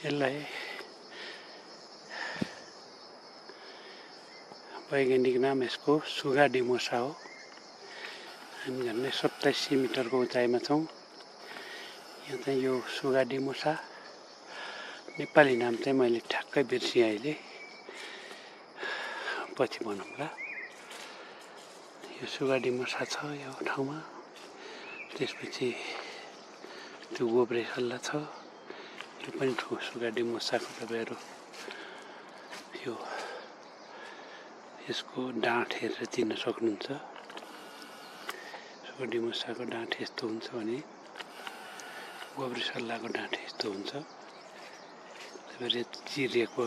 यसलाई वैज्ञानिक नाम यसको सुगा डिमोसा हो। हामी झन्डै 87 मिटरको उचाइमा छौँ। यहाँ चाहिँ यो सुगा डिमोसा, नेपाली नाम चाहिँ मैले ठ्याक्कै बिर्सिएँ अहिले, पछि भनौँला। यो सुगा डिमोसा छ यो ठाउँमा। त्यसपछि त्यो गोब्रेसल्ला छ, यो पनि सुगा डिमोसाको तपाईँहरू यो यसको डाँठ हेरेर चिन्न सक्नुहुन्छ। सुगा डिमोसाको डाँठ यस्तो हुन्छ भने गोब्रेसल्लाको डाँठ यस्तो हुन्छ। तपाईँले चिरिएको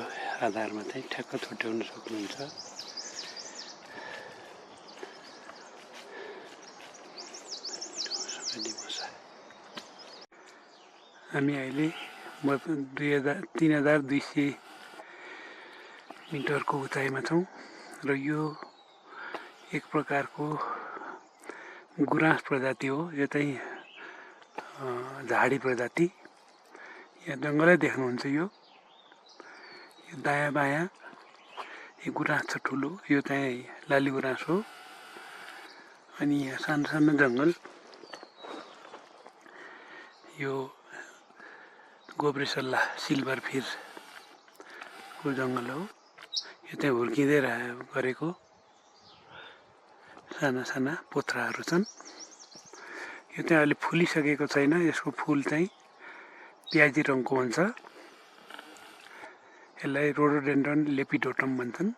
आधारमा चाहिँ ठ्याक्क छुट्याउन सक्नुहुन्छ। हामी अहिले 3200 मिटरको उचाइमा छौँ र यो एक प्रकारको गुराँस प्रजाति हो। यो चाहिँ झाडी प्रजाति। यहाँ जङ्गलै देख्नुहुन्छ। यो दायाँ बायाँ यो गुराँस छ ठुलो, यो चाहिँ लाली गुराँस हो। अनि यहाँ सानो सानो जङ्गल, यो गोब्रेसल्ला सिल्भर फिरको जङ्गल हो। यो चाहिँ हुर्किँदै गरेको साना साना पोथ्राहरू छन्। यो चाहिँ अहिले फुलिसकेको छैन। यसको फुल चाहिँ प्याजी रङको हुन्छ। यसलाई रोडोडेन्ड्रन लेपिडोटम भन्छन्।